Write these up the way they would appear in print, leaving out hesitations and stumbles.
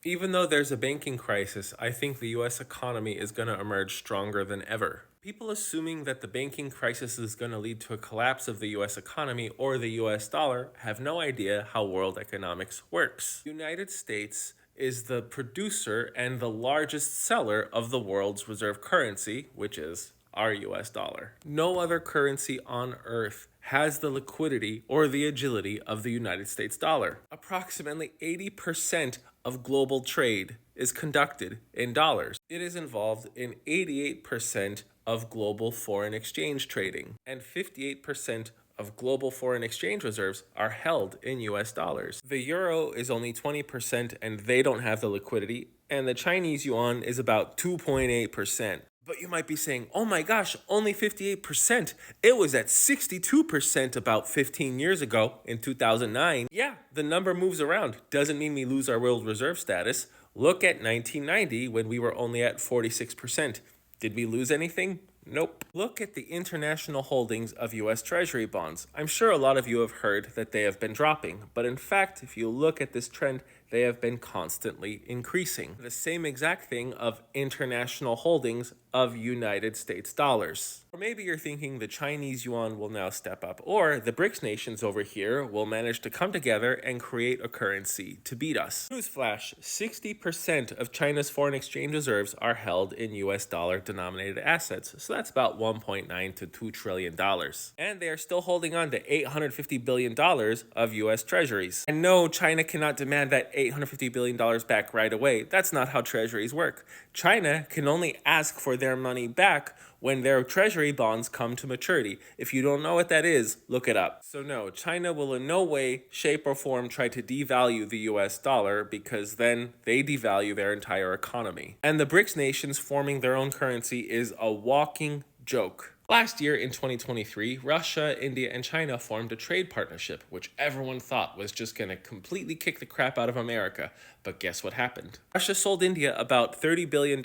Even though there's a banking crisis, I think the US economy is going to emerge stronger than ever. People assuming that the banking crisis is going to lead to a collapse of the US economy or the US dollar have no idea how world economics works. The United States is the producer and the largest seller of the world's reserve currency, which is our US dollar. No other currency on earth has the liquidity or the agility of the United States dollar. Approximately 80% of global trade is conducted in dollars. It is involved in 88% of global foreign exchange trading, and 58% of global foreign exchange reserves are held in US dollars. The euro is only 20% and they don't have the liquidity, and the Chinese yuan is about 2.8%. But you might be saying, oh my gosh, only 58%. It was at 62% about 15 years ago in 2009. Yeah, the number moves around. Doesn't mean we lose our world reserve status. Look at 1990 when we were only at 46%. Did we lose anything? Nope. Look at the international holdings of US Treasury bonds. I'm sure a lot of you have heard that they have been dropping, but in fact, if you look at this trend, they have been constantly increasing. The same exact thing of international holdings of United States dollars. Or maybe you're thinking the Chinese yuan will now step up, or the BRICS nations over here will manage to come together and create a currency to beat us. Newsflash, 60% of China's foreign exchange reserves are held in US dollar denominated assets, so that's about $1.9 to $2 trillion. And they are still holding on to $850 billion of US treasuries. And no, China cannot demand that $850 billion back right away. That's not how treasuries work. China can only ask for their money back when their treasury bonds come to maturity. If you don't know what that is, look it up. So no, China will in no way, shape, or form try to devalue the US dollar, because then they devalue their entire economy. And the BRICS nations forming their own currency is a walking joke. Last year in 2023, Russia, India, and China formed a trade partnership, which everyone thought was just going to completely kick the crap out of America. But guess what happened? Russia sold India about $30 billion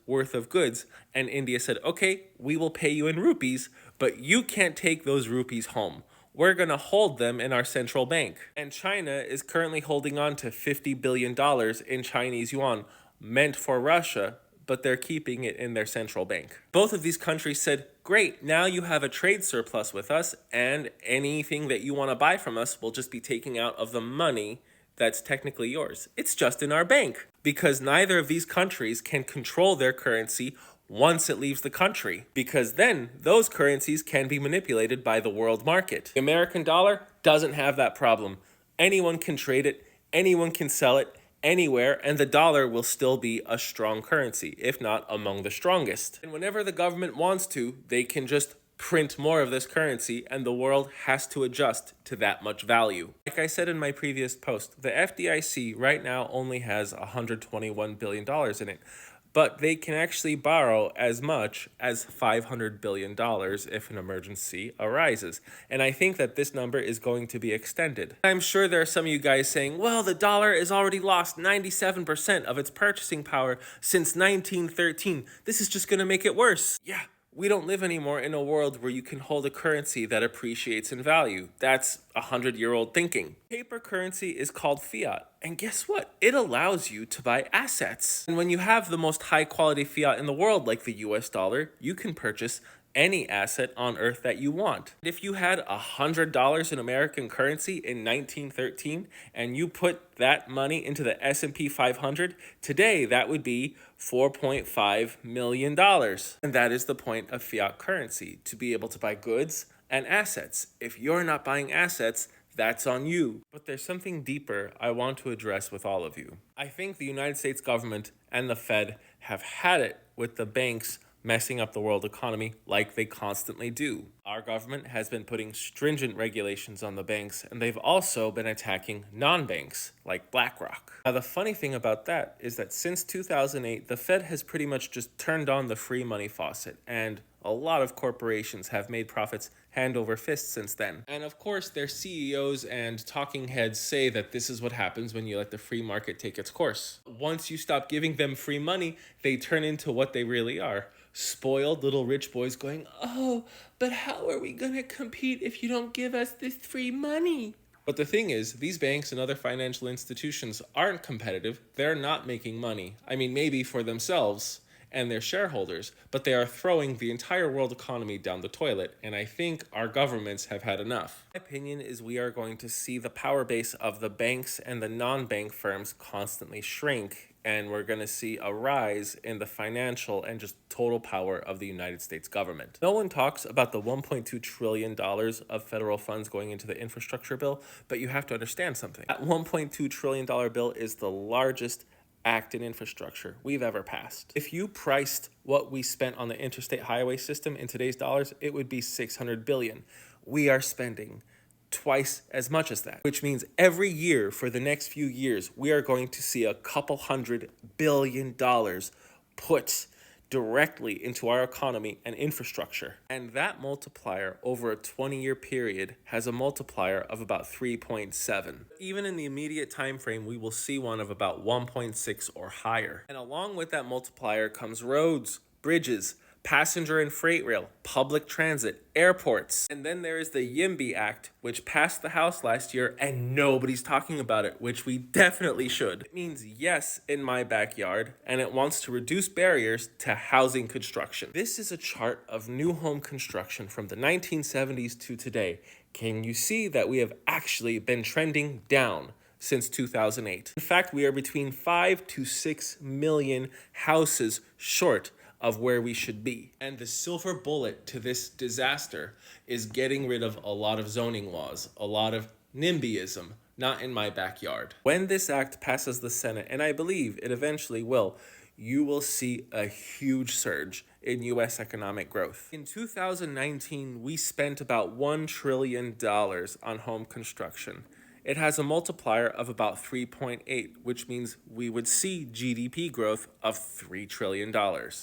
worth of goods, and India said, okay, we will pay you in rupees, but you can't take those rupees home. We're going to hold them in our central bank. And China is currently holding on to $50 billion in Chinese yuan, meant for Russia, but they're keeping it in their central bank. Both of these countries said, great, now you have a trade surplus with us, and anything that you want to buy from us will just be taking out of the money that's technically yours. It's just in our bank, because neither of these countries can control their currency once it leaves the country, because then those currencies can be manipulated by the world market. The American dollar doesn't have that problem. Anyone can trade it, anyone can sell it, anywhere, and the dollar will still be a strong currency, if not among the strongest. And whenever the government wants to, they can just print more of this currency, and the world has to adjust to that much value. Like I said in my previous post, the FDIC right now only has $121 billion in it, but they can actually borrow as much as $500 billion if an emergency arises. And I think that this number is going to be extended. I'm sure there are some of you guys saying, well, the dollar has already lost 97% of its purchasing power since 1913. This is just going to make it worse. Yeah. We don't live anymore in a world where you can hold a currency that appreciates in value. That's 100-year-old thinking. Paper currency is called fiat, and guess what? It allows you to buy assets. And when you have the most high-quality fiat in the world, like the US dollar, you can purchase any asset on earth that you want. If you had $100 in American currency in 1913 and you put that money into the S&P 500, today that would be $4.5 million. And that is the point of fiat currency, to be able to buy goods and assets. If you're not buying assets, that's on you. But there's something deeper I want to address with all of you. I think the United States government and the Fed have had it with the banks messing up the world economy like they constantly do. Our government has been putting stringent regulations on the banks, and they've also been attacking non-banks like BlackRock. Now, the funny thing about that is that since 2008, the Fed has pretty much just turned on the free money faucet, and a lot of corporations have made profits hand over fist since then. And of course, their CEOs and talking heads say that this is what happens when you let the free market take its course. Once you stop giving them free money, they turn into what they really are. Spoiled little rich boys going, oh, but how are we going to compete if you don't give us this free money? But the thing is, these banks and other financial institutions aren't competitive. They're not making money. I mean, maybe for themselves and their shareholders, but they are throwing the entire world economy down the toilet, and I think our governments have had enough. My opinion is we are going to see the power base of the banks and the non-bank firms constantly shrink, and we're going to see a rise in the financial and just total power of the United States government. No one talks about the $1.2 trillion of federal funds going into the infrastructure bill, but you have to understand something. That $1.2 trillion bill is the largest act in infrastructure we've ever passed. If you priced what we spent on the interstate highway system in today's dollars, it would be $600 billion. We are spending twice as much as that, which means every year for the next few years, we are going to see a couple $100 billion put directly into our economy and infrastructure. And that multiplier over a 20-year period has a multiplier of about 3.7. Even in the immediate time frame, we will see one of about 1.6 or higher. And along with that multiplier comes roads, bridges, passenger and freight rail, public transit, airports. And then there is the YIMBY Act, which passed the House last year and nobody's talking about it, which we definitely should. It means yes in my backyard, and it wants to reduce barriers to housing construction. This is a chart of new home construction from the 1970s to today. Can you see that we have actually been trending down since 2008? In fact, we are between 5 to 6 million houses short of where we should be. And the silver bullet to this disaster is getting rid of a lot of zoning laws, a lot of NIMBYism, not in my backyard. When this act passes the Senate, and I believe it eventually will, you will see a huge surge in U.S. economic growth. In 2019, we spent about $1 trillion on home construction. It has a multiplier of about 3.8, which means we would see GDP growth of $3 trillion.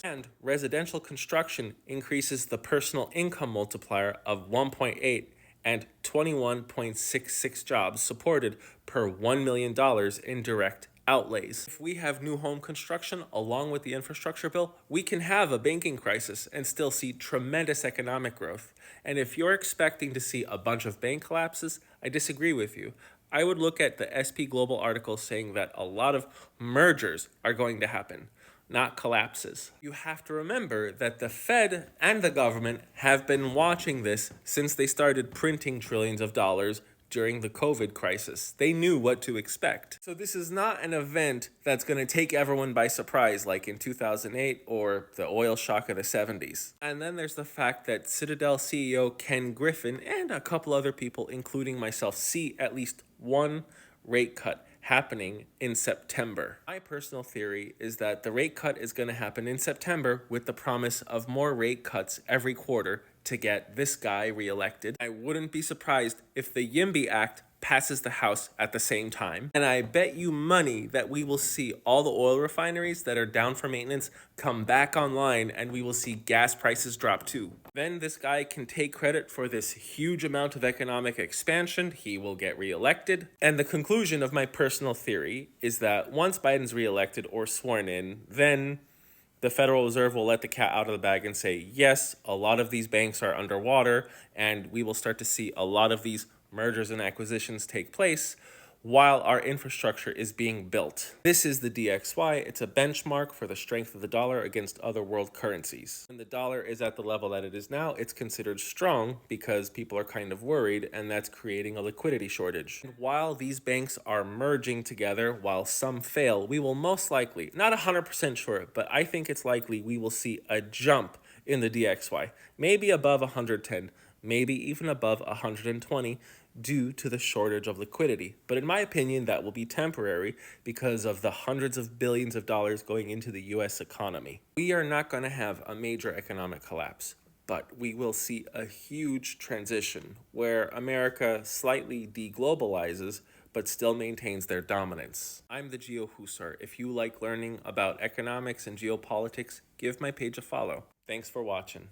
And residential construction increases the personal income multiplier of 1.8 and 21.66 jobs supported per $1 million in direct outlays. If we have new home construction along with the infrastructure bill, we can have a banking crisis and still see tremendous economic growth. And if you're expecting to see a bunch of bank collapses, I disagree with you. I would look at the SP Global article saying that a lot of mergers are going to happen, not collapses. You have to remember that the Fed and the government have been watching this since they started printing trillions of dollars during the COVID crisis. They knew what to expect. So this is not an event that's going to take everyone by surprise like in 2008 or the oil shock of the 70s. And then there's the fact that Citadel CEO Ken Griffin and a couple other people, including myself, see at least one rate cut happening in September. My personal theory is that the rate cut is going to happen in September with the promise of more rate cuts every quarter to get this guy reelected. I wouldn't be surprised if the YIMBY Act passes the House at the same time. And I bet you money that we will see all the oil refineries that are down for maintenance come back online, and we will see gas prices drop too. Then this guy can take credit for this huge amount of economic expansion. He will get reelected. And the conclusion of my personal theory is that once Biden's reelected or sworn in, then the Federal Reserve will let the cat out of the bag and say, yes, a lot of these banks are underwater, and we will start to see a lot of these mergers and acquisitions take place while our infrastructure is being built. This is the DXY. It's a benchmark for the strength of the dollar against other world currencies. When the dollar is at the level that it is now, it's considered strong because people are kind of worried, and that's creating a liquidity shortage. And while these banks are merging together, while some fail, we will most likely, not 100% sure, but I think it's likely we will see a jump in the DXY, maybe above 110, maybe even above 120, due to the shortage of liquidity. But in my opinion, that will be temporary because of the hundreds of billions of dollars going into the US economy. We are not going to have a major economic collapse, but we will see a huge transition where America slightly deglobalizes but still maintains their dominance. I'm the Geo Husar. If you like learning about economics and geopolitics, give my page a follow. Thanks for watching.